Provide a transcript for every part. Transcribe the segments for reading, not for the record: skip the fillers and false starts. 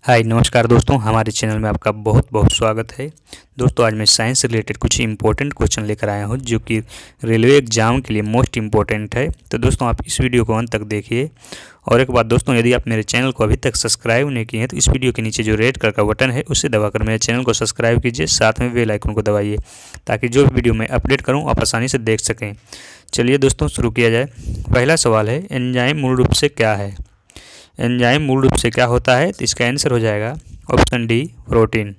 हाय नमस्कार दोस्तों, हमारे चैनल में आपका बहुत बहुत स्वागत है। दोस्तों आज मैं साइंस से रिलेटेड कुछ इंपॉर्टेंट क्वेश्चन लेकर आया हूं जो कि रेलवे एग्जाम के लिए मोस्ट इंपॉर्टेंट है। तो दोस्तों आप इस वीडियो को अंत तक देखिए। और एक बात दोस्तों, यदि आप मेरे चैनल को अभी तक सब्सक्राइब नहीं किए हैं तो इस वीडियो के नीचे जो रेड कलर का बटन है उसे दबाकर मेरे चैनल को सब्सक्राइब कीजिए, साथ में बेल आइकन को दबाइए ताकि जो भी वीडियो मैं अपडेट करूँ आप आसानी से देख सकें। चलिए दोस्तों शुरू किया जाए। पहला सवाल है, एंजाइम मूल रूप से क्या है? एंजाइम मूल रूप से क्या होता है? तो इसका आंसर हो जाएगा ऑप्शन डी, प्रोटीन।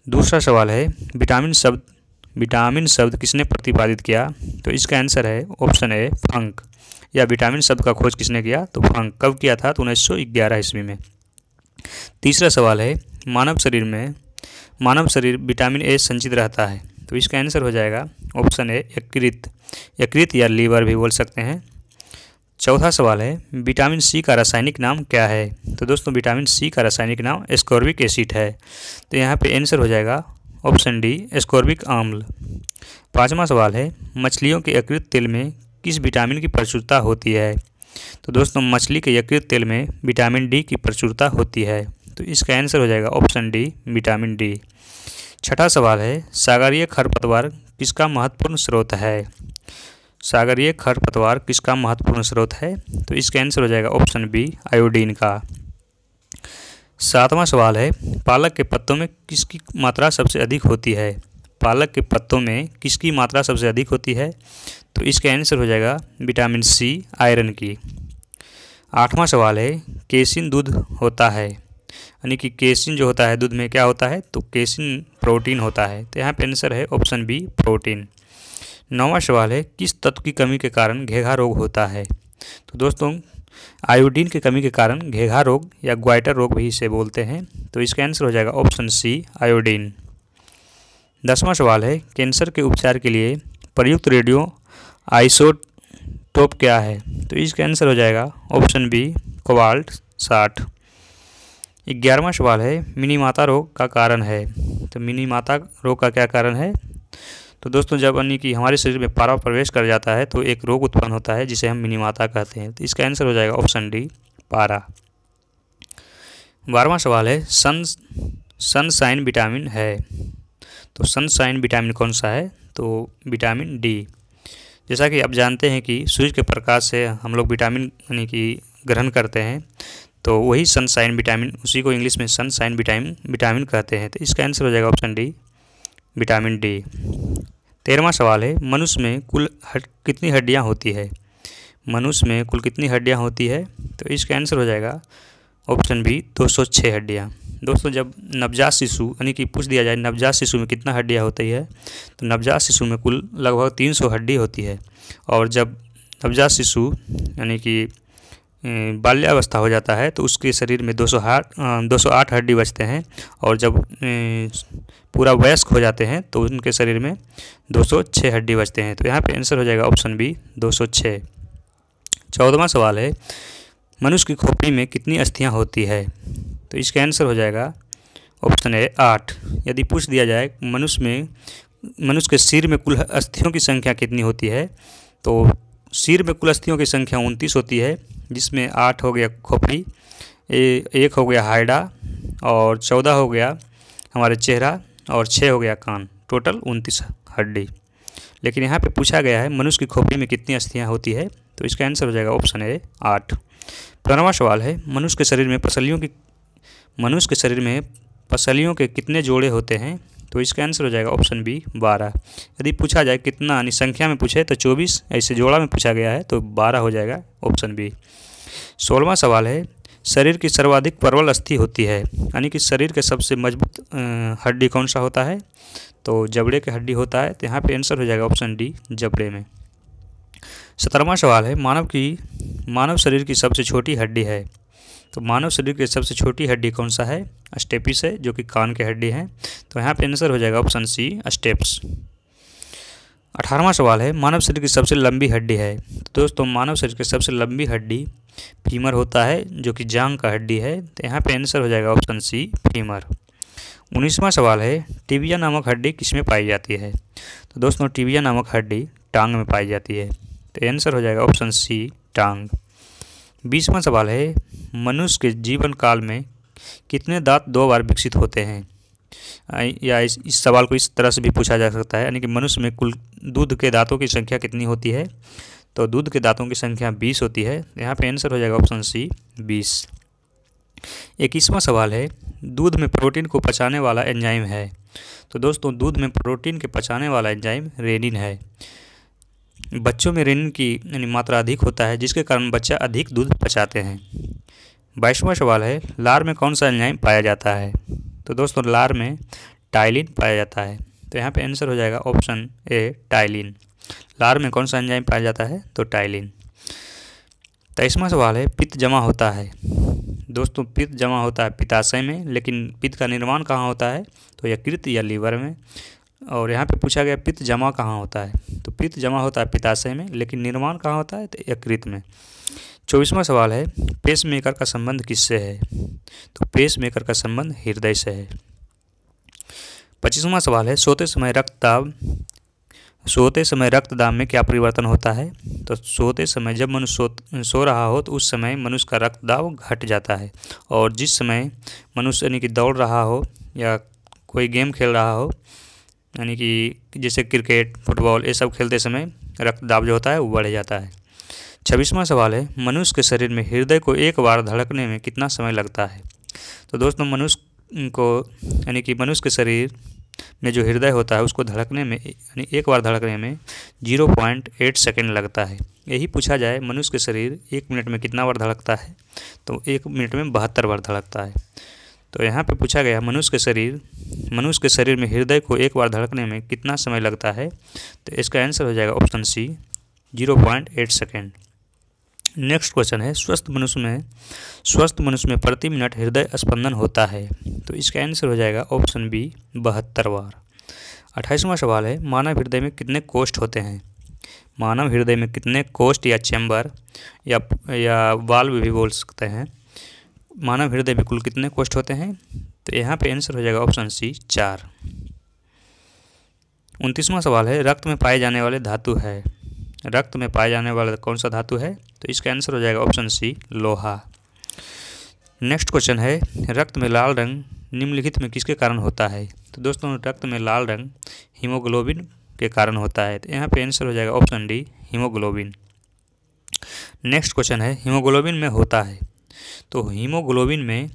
दूसरा सवाल है, विटामिन शब्द किसने प्रतिपादित किया? तो इसका आंसर है ऑप्शन ए, फंक। या विटामिन शब्द का खोज किसने किया? तो फंक। कब किया था? तो 1911 ईस्वी में। तीसरा सवाल है, मानव शरीर विटामिन ए संचित रहता है। तो इसका आंसर हो जाएगा ऑप्शन ए, यकृत या लीवर भी बोल सकते हैं। चौथा सवाल है, विटामिन सी का रासायनिक नाम क्या है? तो दोस्तों विटामिन सी का रासायनिक नाम एस्कॉर्बिक एसिड है। तो यहाँ पे आंसर हो जाएगा ऑप्शन डी, एस्कॉर्बिक अम्ल। पांचवा सवाल है, मछलियों के यकृत तेल में किस विटामिन की प्रचुरता होती है? तो दोस्तों मछली के यकृत तेल में विटामिन डी की प्रचुरता होती है। तो इसका आंसर हो जाएगा ऑप्शन डी, विटामिन डी। छठा सवाल है, सागरीय खरपतवार किसका महत्वपूर्ण स्रोत है? सागरीय खरपतवार किसका महत्वपूर्ण स्रोत है? तो इसका आंसर हो जाएगा ऑप्शन बी, आयोडीन का। सातवां सवाल है, पालक के पत्तों में किसकी मात्रा सबसे अधिक होती है? पालक के पत्तों में किसकी मात्रा सबसे अधिक होती है? तो इसका आंसर हो जाएगा विटामिन सी, आयरन की। आठवां सवाल है, केसिन दूध होता है, यानी कि केसिन जो होता है दूध में क्या होता है? तो केसिन प्रोटीन होता है। तो यहाँ पे आंसर है ऑप्शन बी, प्रोटीन। नौवां सवाल है, किस तत्व की कमी के कारण घेघा रोग होता है? तो दोस्तों आयोडीन की कमी के कारण घेघा रोग या ग्वाइटर रोग भी इसे बोलते हैं। तो इसका आंसर हो जाएगा ऑप्शन सी, आयोडीन। 10वां सवाल है, कैंसर के उपचार के लिए प्रयुक्त रेडियो आइसोटोप क्या है? तो इसका आंसर हो जाएगा ऑप्शन बी, कोबाल्ट 60। 11वां सवाल है, मिनीमाता रोग का कारण है। तो मिनीमाता रोग का क्या कारण है? तो दोस्तों जब यानी कि हमारे शरीर में पारा प्रवेश कर जाता है तो एक रोग उत्पन्न होता है जिसे हम मिनीमाता कहते हैं। तो इसका आंसर हो जाएगा ऑप्शन डी, पारा। 12वां सवाल है, सनशाइन विटामिन है। तो सनशाइन विटामिन कौन सा है? तो विटामिन डी। जैसा कि आप जानते हैं कि सूर्य के प्रकाश से हम लोग विटामिन यानी कि ग्रहण करते हैं, तो वही सनशाइन विटामिन, उसी को इंग्लिश में सनशाइन विटामिन कहते हैं। तो इसका आंसर हो जाएगा ऑप्शन डी, विटामिन डी। 13वां सवाल है, मनुष्य में कुल कितनी हड्डियां होती है? मनुष्य में कुल कितनी हड्डियां होती है? तो इसका आंसर हो जाएगा ऑप्शन बी, 206 हड्डियां। दोस्तों जब नवजात शिशु यानी कि पूछ दिया जाए नवजात शिशु में कितना हड्डियां होती है, तो नवजात शिशु में कुल लगभग 300 हड्डी होती है। और जब नवजात शिशु यानी कि बाल्यावस्था हो जाता है तो उसके शरीर में 208 हड्डी बचते हैं। और जब पूरा वयस्क हो जाते हैं तो उनके शरीर में 206 हड्डी बचते हैं। तो यहाँ पे आंसर हो जाएगा ऑप्शन बी, 206। 14वां सवाल है, मनुष्य की खोपड़ी में कितनी अस्थियां होती है? तो इसका आंसर हो जाएगा ऑप्शन ए, 8। यदि पूछ दिया जाए मनुष्य के सिर में कुल अस्थियों की संख्या कितनी होती है, तो सिर में कुल अस्थियों की संख्या 29 होती है, जिसमें 8 हो गया खोपड़ी, 1 हो गया हाइडा, और 14 हो गया हमारे चेहरा, और 6 हो गया कान। टोटल 29 हड्डी। लेकिन यहाँ पे पूछा गया है मनुष्य की खोपड़ी में कितनी अस्थियाँ होती है, तो इसका आंसर हो जाएगा ऑप्शन ए, 8। 15वां सवाल है, मनुष्य के शरीर में पसलियों के कितने जोड़े होते हैं? तो इसका आंसर हो जाएगा ऑप्शन बी, 12। यदि पूछा जाए कितना यानी संख्या में पूछे तो 24, ऐसे जोड़ा में पूछा गया है तो 12 हो जाएगा ऑप्शन बी। 16वां सवाल है, शरीर की सर्वाधिक प्रबल अस्थि होती है, यानी कि शरीर के सबसे मजबूत हड्डी कौन सा होता है? तो जबड़े के हड्डी होता है। तो यहाँ पे आंसर हो जाएगा ऑप्शन डी, जबड़े में। 17वां सवाल है, मानव शरीर की सबसे छोटी हड्डी है। तो मानव शरीर की सबसे छोटी हड्डी कौन सा है? स्टेपिस है, जो कि कान की हड्डी है। तो यहाँ पे आंसर हो जाएगा ऑप्शन सी, स्टेप्स। 18वां सवाल है, मानव शरीर की सबसे लंबी हड्डी है। तो दोस्तों मानव शरीर की सबसे लंबी हड्डी फीमर होता है, जो कि जांघ का हड्डी है। तो यहाँ पे आंसर हो जाएगा ऑप्शन सी, फीमर। 19वां सवाल है, टिबिया नामक हड्डी किसमें पाई जाती है? तो दोस्तों टिबिया नामक हड्डी टांग में पाई जाती है। तो आंसर हो जाएगा ऑप्शन सी, टांग। 20वां सवाल है, मनुष्य के जीवन काल में कितने दांत 2 बार विकसित होते हैं? या इस सवाल को इस तरह से भी पूछा जा सकता है, यानी कि मनुष्य में कुल दूध के दांतों की संख्या कितनी होती है? तो दूध के दांतों की संख्या 20 होती है। यहाँ पे आंसर हो जाएगा ऑप्शन सी 20। 21वां सवाल है, दूध में प्रोटीन को पचाने वाला एंजाइम है। तो दोस्तों दूध में प्रोटीन के पचाने वाला एंजाइम रेनिन है। बच्चों में रेनिन की यानी मात्रा अधिक होता है, जिसके कारण बच्चा अधिक दूध पचाते हैं। 22वां सवाल है, लार में कौन सा एंजाइम पाया जाता है? तो दोस्तों लार में टाइलिन पाया जाता है। तो यहाँ पे आंसर हो जाएगा ऑप्शन ए टाइलिन। लार में कौन सा एंजाइम पाया जाता है? तो टाइलिन। 23वां सवाल है, पित्त जमा होता है। दोस्तों पित्त जमा होता है पित्ताशय में, लेकिन पित्त का निर्माण कहाँ होता है? तो यकृत या लीवर में। और यहाँ पे पूछा गया पित्त जमा कहाँ होता है? तो पित्त जमा होता है पित्ताशय में, लेकिन निर्माण कहाँ होता है? तो यकृत में। 24वां सवाल है, पेसमेकर का संबंध किससे है? तो पेसमेकर का संबंध हृदय से है। 25वां सवाल है, सोते समय रक्तदाब में क्या परिवर्तन होता है? तो सोते समय जब मनुष्य सो रहा हो तो उस समय मनुष्य का रक्तदाब घट जाता है, और जिस समय मनुष्य यानी कि दौड़ रहा हो या कोई गेम खेल रहा हो, यानी कि जैसे क्रिकेट फुटबॉल ये सब खेलते समय रक्तदाब जो होता है वो बढ़ जाता है। 26वां सवाल है, मनुष्य के शरीर में हृदय को एक बार धड़कने में कितना समय लगता है? तो दोस्तों मनुष्य को यानी कि मनुष्य के शरीर में जो हृदय होता है उसको धड़कने में यानी एक बार धड़कने में 0.8 सेकेंड लगता है। यही पूछा जाए मनुष्य के शरीर 1 मिनट में कितना बार धड़कता है? तो 1 मिनट में 72 बार धड़कता है। तो यहाँ पे पूछा गया मनुष्य के शरीर में हृदय को एक बार धड़कने में कितना समय लगता है? तो इसका आंसर हो जाएगा option C 0.8 second. Next question है, स्वस्थ मनुष्य में प्रति मिनट हृदय स्पंदन होता है। तो इसका आंसर हो जाएगा ऑप्शन बी 72 बार। 28वां सवाल है, मानव हृदय में कितने कोष्ठ होते हैं? मानव हृदय में कितने कोष्ठ या चैम्बर या वाल्व भी बोल सकते हैं। मानव हृदय में कुल कितने कोष्ठ होते हैं? तो यहाँ पे आंसर हो जाएगा ऑप्शन सी 4। 29वां सवाल है, रक्त में पाए जाने वाले धातु है। रक्त में पाए जाने वाला कौन सा धातु है? तो इसका आंसर हो जाएगा ऑप्शन सी लोहा। नेक्स्ट क्वेश्चन है, रक्त में लाल रंग निम्नलिखित में किसके कारण होता है? तो दोस्तों रक्त में लाल रंग हीमोग्लोबिन के कारण होता है। तो यहाँ पे आंसर हो जाएगा option D haemoglobin. Next question है, हीमोग्लोबिन में होता है। तो हीमोग्लोबिन में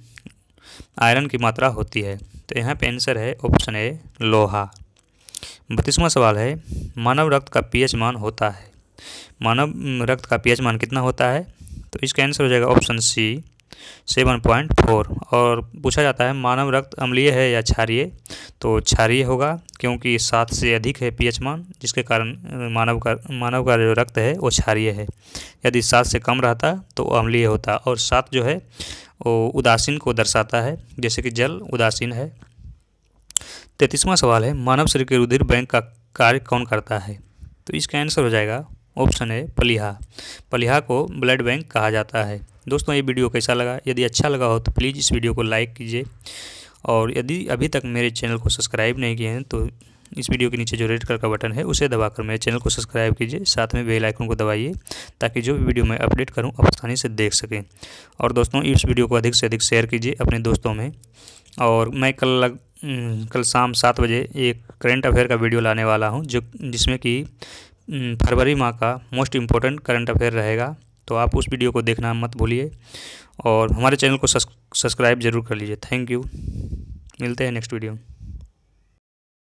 आयरन की मात्रा होती है। तो यहाँ पे आंसर है ऑप्शन ए लोहा। 32वां सवाल है, मानव रक्त का पीएच मान होता है। मानव रक्त का पीएच मान कितना होता है? तो इसका आंसर हो जाएगा ऑप्शन सी 7.4। और पूछा जाता है मानव रक्त अम्लीय है या क्षारीय? तो क्षारीय होगा, क्योंकि 7 से अधिक है पीएच मान, जिसके कारण मानव का जो रक्त है वो क्षारीय है। यदि 7 से कम रहता तो अम्लीय होता, और 7 जो है वो उदासीन को दर्शाता है, जैसे कि जल उदासीन है। 33वां सवाल है, मानव शरीर के रुधिर बैंक का कार्य कौन करता है? तो इसका आंसर हो जाएगा ऑप्शन है प्लीहा। प्लीहा को ब्लड बैंक कहा जाता है। दोस्तों ये वीडियो कैसा लगा? यदि अच्छा लगा हो तो प्लीज़ इस वीडियो को लाइक कीजिए, और यदि अभी तक मेरे चैनल को सब्सक्राइब नहीं किए हैं तो इस वीडियो के नीचे जो रेड कलर का बटन है उसे दबाकर मेरे चैनल को सब्सक्राइब कीजिए। साथ में बेल आइकन को दबाइए, ताकि जो भी वीडियो मैं अपडेट करूं आप आसानी से देख सकें। और दोस्तों इस वीडियो को अधिक से अधिक शेयर कीजिए अपने दोस्तों में। और मैं कल शाम 7 बजे एक करंट अफेयर का वीडियो लाने वाला हूं, जिसमें कि फरवरी माह का मोस्ट इम्पोर्टेंट करंट अफेयर रहेगा। तो आप उस वीडियो को देखना मत भूलिए, और हमारे चैनल को सब्सक्राइब ज़रूर कर लीजिए। Thank you. मिलते हैं नेक्स्ट वीडियो में।